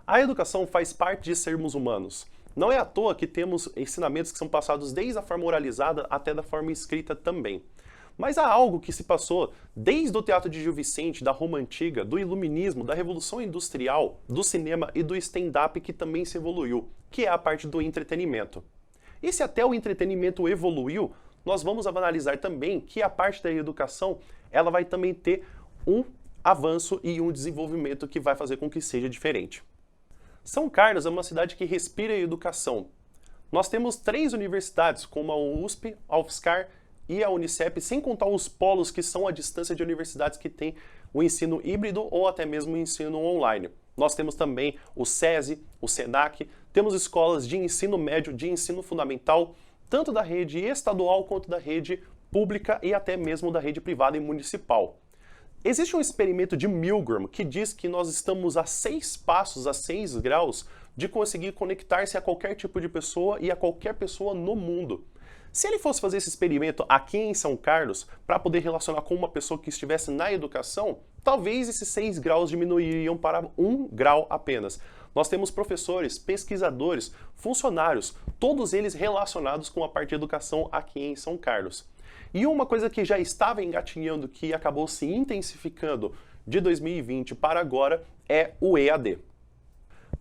A educação faz parte de sermos humanos. Não é à toa que temos ensinamentos que são passados desde a forma oralizada até da forma escrita também. Mas há algo que se passou desde o teatro de Gil Vicente, da Roma Antiga, do Iluminismo, da Revolução Industrial, do cinema e do stand-up que também se evoluiu, que é a parte do entretenimento. E se até o entretenimento evoluiu, nós vamos analisar também que a parte da educação, ela vai também ter um avanço e um desenvolvimento que vai fazer com que seja diferente. São Carlos é uma cidade que respira educação. Nós temos 3 universidades, como a USP, a UFSCar e a Unicep, sem contar os polos que são a distância de universidades que têm o ensino híbrido ou até mesmo o ensino online. Nós temos também o SESI, o SENAC, temos escolas de ensino médio, de ensino fundamental, tanto da rede estadual quanto da rede pública e até mesmo da rede privada e municipal. Existe um experimento de Milgram que diz que nós estamos a 6 passos, a 6 graus, de conseguir conectar-se a qualquer tipo de pessoa e a qualquer pessoa no mundo. Se ele fosse fazer esse experimento aqui em São Carlos, para poder relacionar com uma pessoa que estivesse na educação, talvez esses 6 graus diminuiriam para 1 grau apenas. Nós temos professores, pesquisadores, funcionários, todos eles relacionados com a parte de educação aqui em São Carlos. E uma coisa que já estava engatinhando, que acabou se intensificando de 2020 para agora, é o EAD.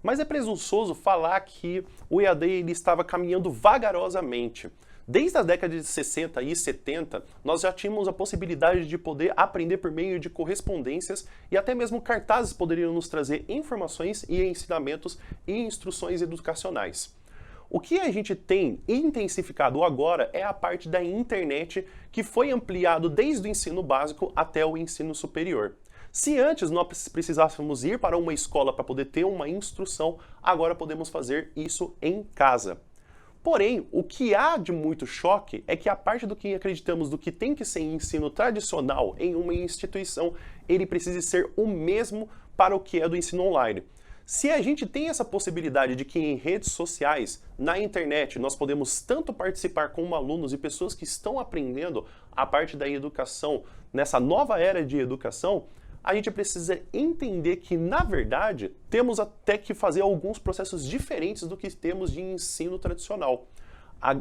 Mas é presunçoso falar que o EAD ele estava caminhando vagarosamente. Desde a década de 60 e 70, nós já tínhamos a possibilidade de poder aprender por meio de correspondências e até mesmo cartazes poderiam nos trazer informações e ensinamentos e instruções educacionais. O que a gente tem intensificado agora é a parte da internet, que foi ampliado desde o ensino básico até o ensino superior. Se antes nós precisássemos ir para uma escola para poder ter uma instrução, agora podemos fazer isso em casa. Porém, o que há de muito choque é que a parte do que acreditamos do que tem que ser ensino tradicional em uma instituição, ele precisa ser o mesmo para o que é do ensino online. Se a gente tem essa possibilidade de que em redes sociais, na internet, nós podemos tanto participar como alunos e pessoas que estão aprendendo a parte da educação nessa nova era de educação, a gente precisa entender que, na verdade, temos até que fazer alguns processos diferentes do que temos de ensino tradicional.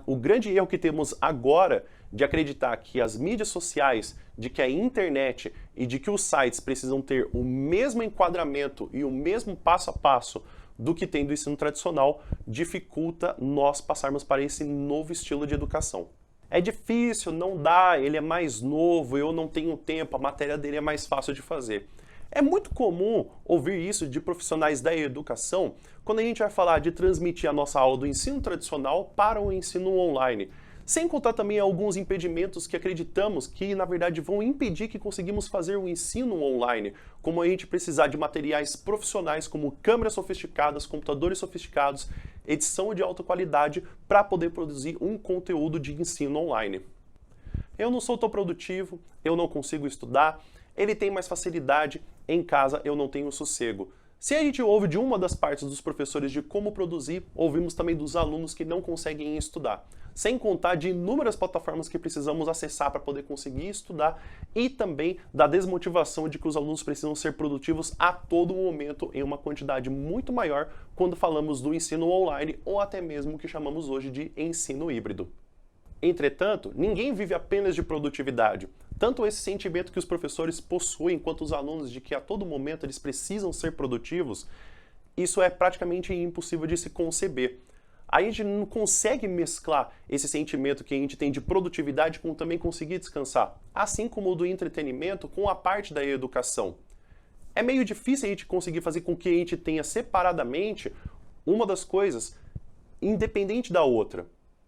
O grande erro que temos agora de acreditar que as mídias sociais, de que a internet e de que os sites precisam ter o mesmo enquadramento e o mesmo passo a passo do que tem do ensino tradicional, dificulta nós passarmos para esse novo estilo de educação. É difícil, não dá, ele é mais novo, eu não tenho tempo, a matéria dele é mais fácil de fazer. É muito comum ouvir isso de profissionais da educação quando a gente vai falar de transmitir a nossa aula do ensino tradicional para o ensino online. Sem contar também alguns impedimentos que acreditamos que, na verdade, vão impedir que conseguimos fazer o ensino online, como a gente precisar de materiais profissionais como câmeras sofisticadas, computadores sofisticados, edição de alta qualidade para poder produzir um conteúdo de ensino online. Eu não sou tão produtivo, eu não consigo estudar, ele tem mais facilidade, em casa eu não tenho sossego. Se a gente ouve de uma das partes dos professores de como produzir, ouvimos também dos alunos que não conseguem estudar. Sem contar de inúmeras plataformas que precisamos acessar para poder conseguir estudar e também da desmotivação de que os alunos precisam ser produtivos a todo momento em uma quantidade muito maior quando falamos do ensino online ou até mesmo o que chamamos hoje de ensino híbrido. Entretanto, ninguém vive apenas de produtividade. Tanto esse sentimento que os professores possuem quanto os alunos de que a todo momento eles precisam ser produtivos, isso é praticamente impossível de se conceber. A gente não consegue mesclar esse sentimento que a gente tem de produtividade com também conseguir descansar, assim como o do entretenimento com a parte da educação. É meio difícil a gente conseguir fazer com que a gente tenha separadamente uma das coisas independente da outra.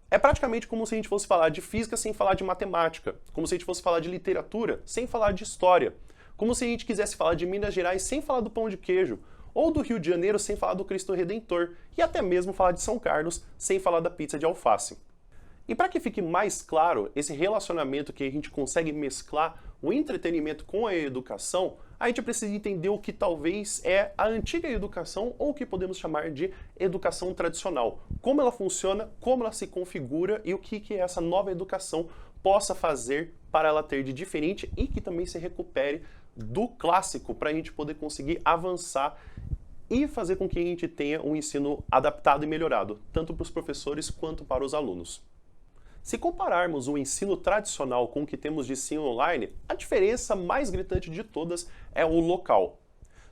É praticamente como se a gente fosse falar de física sem falar de matemática, como se a gente fosse falar de literatura sem falar de história, como se a gente quisesse falar de Minas Gerais sem falar do pão de queijo, ou do Rio de Janeiro sem falar do Cristo Redentor, e até mesmo falar de São Carlos sem falar da pizza de alface. E para que fique mais claro esse relacionamento que a gente consegue mesclar o entretenimento com a educação, a gente precisa entender o que talvez é a antiga educação ou o que podemos chamar de educação tradicional. Como ela funciona, como ela se configura e o que essa nova educação possa fazer para ela ter de diferente e que também se recupere do clássico para a gente poder conseguir avançar e fazer com que a gente tenha um ensino adaptado e melhorado, tanto para os professores quanto para os alunos. Se compararmos o ensino tradicional com o que temos de ensino online, a diferença mais gritante de todas é o local.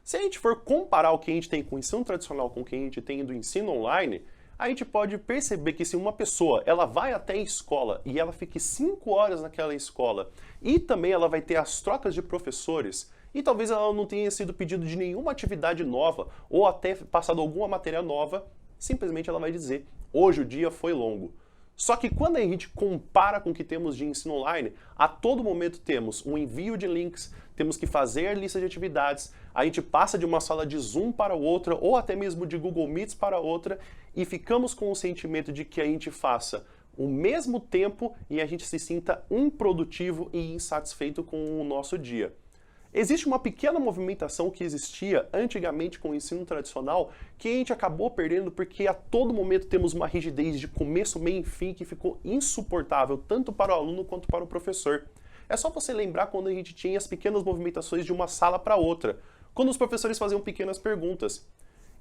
Se a gente for comparar o que a gente tem com o ensino tradicional com o que a gente tem do ensino online, a gente pode perceber que se uma pessoa ela vai até a escola e ela fique 5 horas naquela escola e também ela vai ter as trocas de professores e talvez ela não tenha sido pedido de nenhuma atividade nova ou até passado alguma matéria nova, simplesmente ela vai dizer, hoje o dia foi longo. Só que quando a gente compara com o que temos de ensino online, a todo momento temos um envio de links, temos que fazer a lista de atividades, a gente passa de uma sala de Zoom para outra, ou até mesmo de Google Meets para outra, e ficamos com o sentimento de que a gente faça o mesmo tempo e a gente se sinta improdutivo e insatisfeito com o nosso dia. Existe uma pequena movimentação que existia antigamente com o ensino tradicional que a gente acabou perdendo porque a todo momento temos uma rigidez de começo, meio e fim que ficou insuportável tanto para o aluno quanto para o professor. É só você lembrar quando a gente tinha as pequenas movimentações de uma sala para outra, quando os professores faziam pequenas perguntas.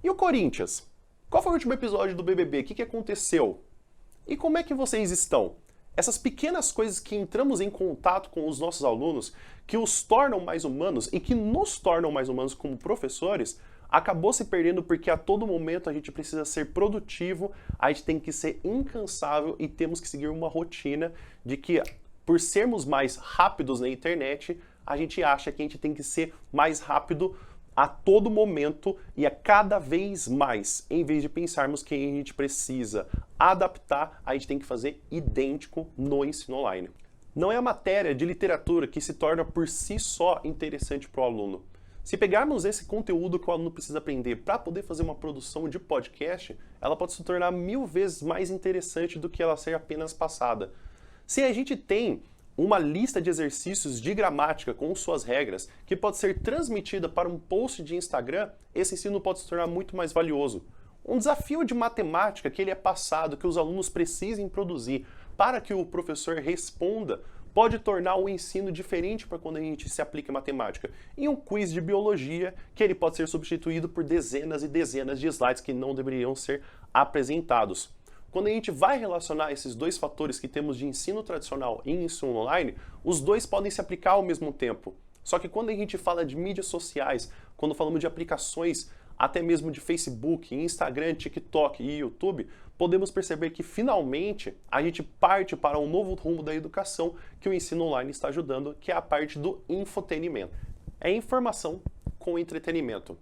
E o Corinthians? Qual foi o último episódio do BBB? O que aconteceu? E como é que vocês estão? Essas pequenas coisas que entramos em contato com os nossos alunos, que os tornam mais humanos e que nos tornam mais humanos como professores, acabou se perdendo porque a todo momento a gente precisa ser produtivo, a gente tem que ser incansável e temos que seguir uma rotina de que, por sermos mais rápidos na internet, a gente acha que a gente tem que ser mais rápido a todo momento e a cada vez mais, em vez de pensarmos que a gente precisa adaptar, a gente tem que fazer idêntico no ensino online. Não é a matéria de literatura que se torna por si só interessante para o aluno. Se pegarmos esse conteúdo que o aluno precisa aprender para poder fazer uma produção de podcast, ela pode se tornar 1000 vezes mais interessante do que ela ser apenas passada. Se a gente tem uma lista de exercícios de gramática com suas regras que pode ser transmitida para um post de Instagram, esse ensino pode se tornar muito mais valioso. Um desafio de matemática que ele é passado, que os alunos precisem produzir para que o professor responda, pode tornar o ensino diferente para quando a gente se aplica em matemática. E um quiz de biologia que ele pode ser substituído por dezenas e dezenas de slides que não deveriam ser apresentados. Quando a gente vai relacionar esses dois fatores que temos de ensino tradicional e ensino online, os dois podem se aplicar ao mesmo tempo. Só que quando a gente fala de mídias sociais, quando falamos de aplicações, até mesmo de Facebook, Instagram, TikTok e YouTube, podemos perceber que finalmente a gente parte para um novo rumo da educação que o ensino online está ajudando, que é a parte do infotenimento. É informação com entretenimento.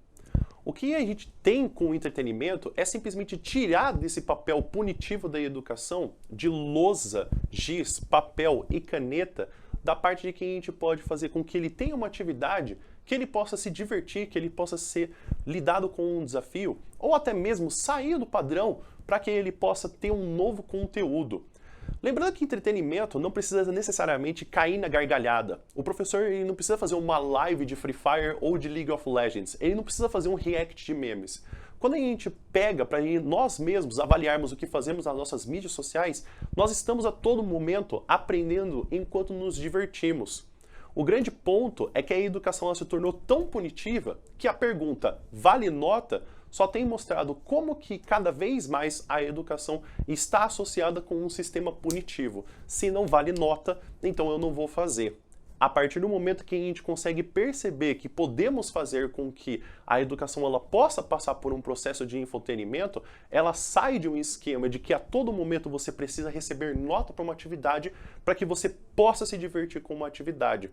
O que a gente tem com o entretenimento é simplesmente tirar desse papel punitivo da educação, de lousa, giz, papel e caneta, da parte de que a gente pode fazer com que ele tenha uma atividade, que ele possa se divertir, que ele possa ser lidado com um desafio, ou até mesmo sair do padrão para que ele possa ter um novo conteúdo. Lembrando que entretenimento não precisa necessariamente cair na gargalhada. O professor ele não precisa fazer uma live de Free Fire ou de League of Legends. Ele não precisa fazer um react de memes. Quando a gente pega para nós mesmos avaliarmos o que fazemos nas nossas mídias sociais, nós estamos a todo momento aprendendo enquanto nos divertimos. O grande ponto é que a educação ela se tornou tão punitiva que a pergunta vale nota só tem mostrado como que cada vez mais a educação está associada com um sistema punitivo. Se não vale nota, então eu não vou fazer. A partir do momento que a gente consegue perceber que podemos fazer com que a educação ela possa passar por um processo de infotenimento, ela sai de um esquema de que a todo momento você precisa receber nota para uma atividade para que você possa se divertir com uma atividade.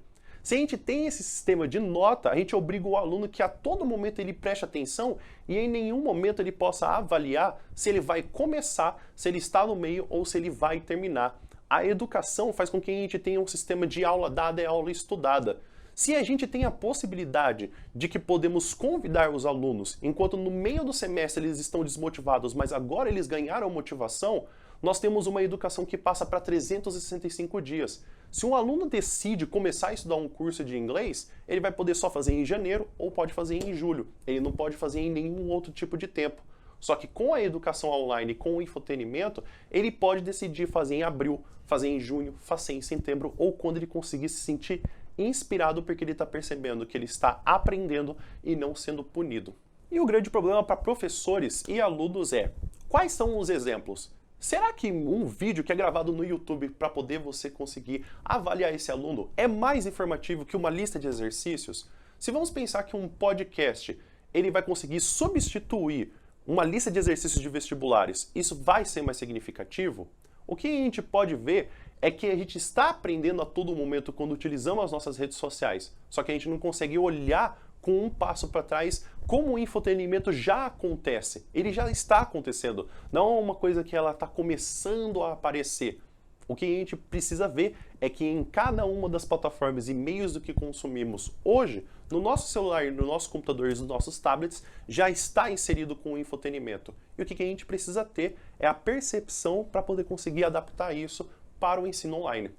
Se a gente tem esse sistema de nota, a gente obriga o aluno que a todo momento ele preste atenção e em nenhum momento ele possa avaliar se ele vai começar, se ele está no meio ou se ele vai terminar. A educação faz com que a gente tenha um sistema de aula dada e aula estudada. Se a gente tem a possibilidade de que podemos convidar os alunos, enquanto no meio do semestre eles estão desmotivados, mas agora eles ganharam motivação, nós temos uma educação que passa para 365 dias. Se um aluno decide começar a estudar um curso de inglês, ele vai poder só fazer em janeiro ou pode fazer em julho. Ele não pode fazer em nenhum outro tipo de tempo. Só que com a educação online, com o infotenimento, ele pode decidir fazer em abril, fazer em junho, fazer em setembro ou quando ele conseguir se sentir inspirado porque ele está percebendo que ele está aprendendo e não sendo punido. E o grande problema para professores e alunos é: quais são os exemplos? Será que um vídeo que é gravado no YouTube para poder você conseguir avaliar esse aluno é mais informativo que uma lista de exercícios? Se vamos pensar que um podcast ele vai conseguir substituir uma lista de exercícios de vestibulares, isso vai ser mais significativo? O que a gente pode ver é que a gente está aprendendo a todo momento quando utilizamos as nossas redes sociais, só que a gente não consegue olhar com um passo para trás como o infotenimento já acontece. Ele já está acontecendo. Não é uma coisa que ela está começando a aparecer. O que a gente precisa ver é que em cada uma das plataformas e meios do que consumimos hoje, no nosso celular, no nosso computador e nos nossos tablets, já está inserido com o infotenimento. E o que a gente precisa ter é a percepção para poder conseguir adaptar isso para o ensino online.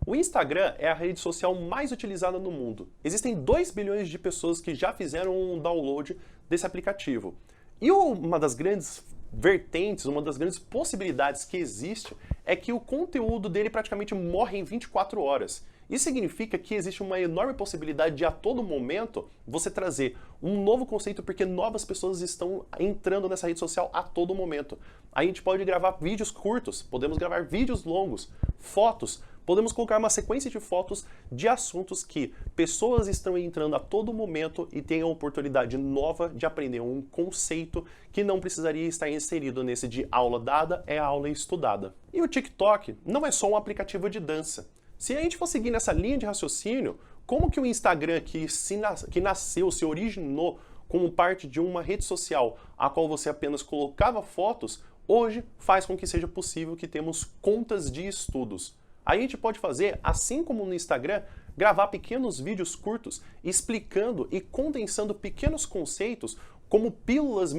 O Instagram é a rede social mais utilizada no mundo. Existem 2 bilhões de pessoas que já fizeram um download desse aplicativo. E uma das grandes vertentes, uma das grandes possibilidades que existe é que o conteúdo dele praticamente morre em 24 horas. Isso significa que existe uma enorme possibilidade de a todo momento você trazer um novo conceito porque novas pessoas estão entrando nessa rede social a todo momento. A gente pode gravar vídeos curtos, podemos gravar vídeos longos, fotos, podemos colocar uma sequência de fotos de assuntos que pessoas estão entrando a todo momento e têm a oportunidade nova de aprender um conceito que não precisaria estar inserido nesse de aula dada é aula estudada. E o TikTok não é só um aplicativo de dança. Se a gente for seguir nessa linha de raciocínio, como que o Instagram, que nasceu, se originou como parte de uma rede social a qual você apenas colocava fotos, hoje faz com que seja possível que temos contas de estudos. A gente pode fazer, assim como no Instagram, gravar pequenos vídeos curtos explicando e condensando pequenos conceitos como pílulas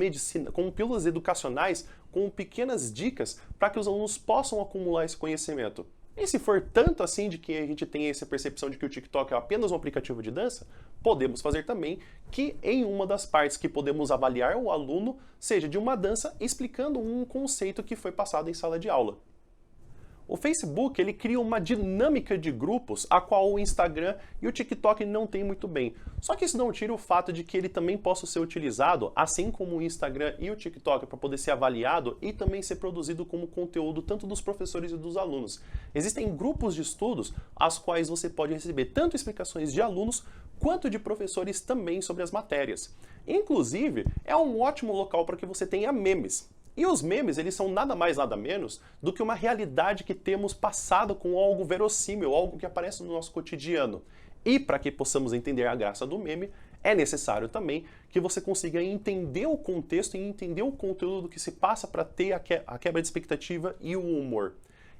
educacionais, com pequenas dicas para que os alunos possam acumular esse conhecimento. E se for tanto assim de que a gente tem essa percepção de que o TikTok é apenas um aplicativo de dança, podemos fazer também que em uma das partes que podemos avaliar o aluno seja de uma dança explicando um conceito que foi passado em sala de aula. O Facebook ele cria uma dinâmica de grupos a qual o Instagram e o TikTok não têm muito bem. Só que isso não tira o fato de que ele também possa ser utilizado, assim como o Instagram e o TikTok, para poder ser avaliado e também ser produzido como conteúdo tanto dos professores e dos alunos. Existem grupos de estudos às quais você pode receber tanto explicações de alunos quanto de professores também sobre as matérias. Inclusive, é um ótimo local para que você tenha memes. E os memes, eles são nada mais, nada menos do que uma realidade que temos passado com algo verossímil, algo que aparece no nosso cotidiano. E para que possamos entender a graça do meme, é necessário também que você consiga entender o contexto e entender o conteúdo que se passa para ter a quebra de expectativa e o humor.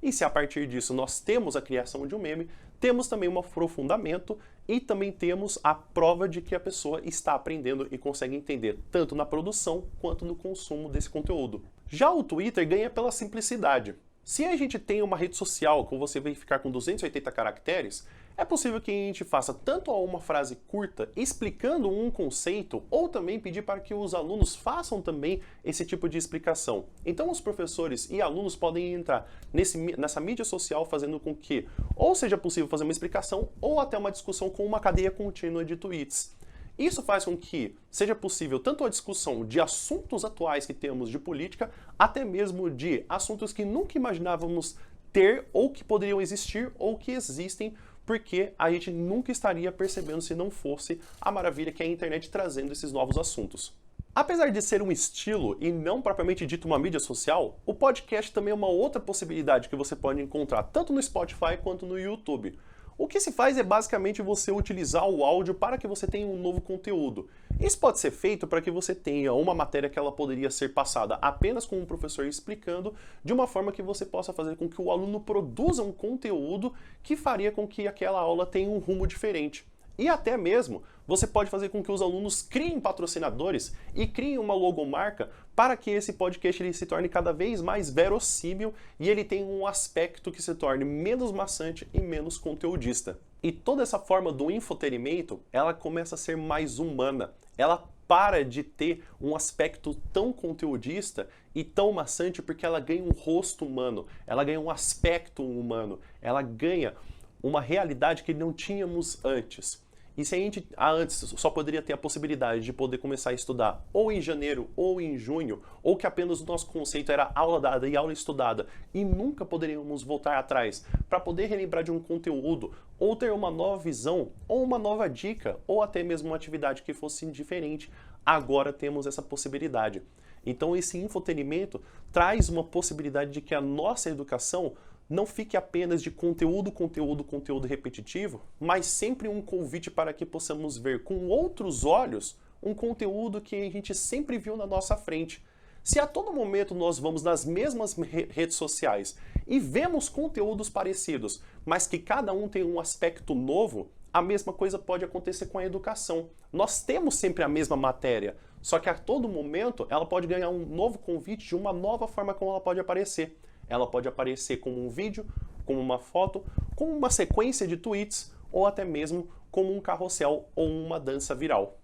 E se a partir disso nós temos a criação de um meme, temos também um aprofundamento e também temos a prova de que a pessoa está aprendendo e consegue entender tanto na produção quanto no consumo desse conteúdo. Já o Twitter ganha pela simplicidade. Se a gente tem uma rede social que você vai ficar com 280 caracteres, é possível que a gente faça tanto uma frase curta explicando um conceito ou também pedir para que os alunos façam também esse tipo de explicação. Então os professores e alunos podem entrar nessa mídia social fazendo com que ou seja possível fazer uma explicação ou até uma discussão com uma cadeia contínua de tweets. Isso faz com que seja possível tanto a discussão de assuntos atuais que temos de política, até mesmo de assuntos que nunca imaginávamos ter ou que poderiam existir ou que existem, porque a gente nunca estaria percebendo se não fosse a maravilha que é a internet trazendo esses novos assuntos. Apesar de ser um estilo e não propriamente dito uma mídia social, o podcast também é uma outra possibilidade que você pode encontrar tanto no Spotify quanto no YouTube. O que se faz é basicamente você utilizar o áudio para que você tenha um novo conteúdo. Isso pode ser feito para que você tenha uma matéria que ela poderia ser passada apenas com um professor explicando, de uma forma que você possa fazer com que o aluno produza um conteúdo que faria com que aquela aula tenha um rumo diferente. E até mesmo, você pode fazer com que os alunos criem patrocinadores e criem uma logomarca para que esse podcast ele se torne cada vez mais verossímil e ele tenha um aspecto que se torne menos maçante e menos conteudista. E toda essa forma do infotenimento, ela começa a ser mais humana. Ela para de ter um aspecto tão conteudista e tão maçante porque ela ganha um rosto humano, ela ganha um aspecto humano, ela ganha uma realidade que não tínhamos antes. E se a gente antes só poderia ter a possibilidade de poder começar a estudar ou em janeiro ou em junho, ou que apenas o nosso conceito era aula dada e aula estudada, e nunca poderíamos voltar atrás para poder relembrar de um conteúdo, ou ter uma nova visão, ou uma nova dica, ou até mesmo uma atividade que fosse diferente, agora temos essa possibilidade. Então esse infotenimento traz uma possibilidade de que a nossa educação não fique apenas de conteúdo, conteúdo, conteúdo repetitivo, mas sempre um convite para que possamos ver com outros olhos um conteúdo que a gente sempre viu na nossa frente. Se a todo momento nós vamos nas mesmas redes sociais e vemos conteúdos parecidos, mas que cada um tem um aspecto novo, a mesma coisa pode acontecer com a educação. Nós temos sempre a mesma matéria, só que a todo momento ela pode ganhar um novo convite de uma nova forma como ela pode aparecer. Ela pode aparecer como um vídeo, como uma foto, como uma sequência de tweets ou até mesmo como um carrossel ou uma dança viral.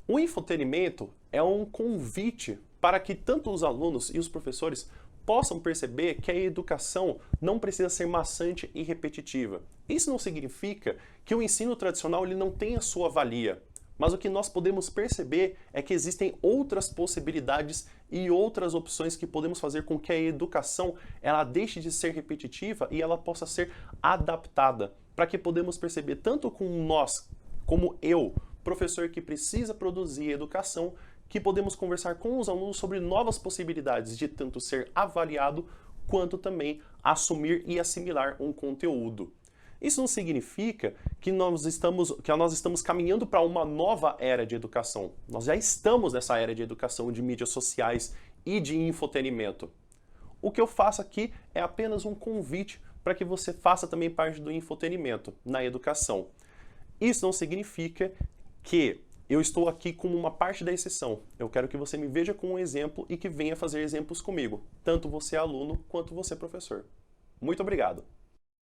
O infotenimento é um convite para que tanto os alunos e os professores possam perceber que a educação não precisa ser maçante e repetitiva. Isso não significa que o ensino tradicional ele não tenha sua valia. Mas o que nós podemos perceber é que existem outras possibilidades e outras opções que podemos fazer com que a educação ela deixe de ser repetitiva e ela possa ser adaptada, para que podemos perceber tanto com nós, como eu, professor que precisa produzir educação, que podemos conversar com os alunos sobre novas possibilidades de tanto ser avaliado, quanto também assumir e assimilar um conteúdo. Isso não significa que nós estamos caminhando para uma nova era de educação. Nós já estamos nessa era de educação de mídias sociais e de infotenimento. O que eu faço aqui é apenas um convite para que você faça também parte do infotenimento na educação. Isso não significa que eu estou aqui como uma parte da exceção. Eu quero que você me veja como um exemplo e que venha fazer exemplos comigo, tanto você aluno quanto você professor. Muito obrigado!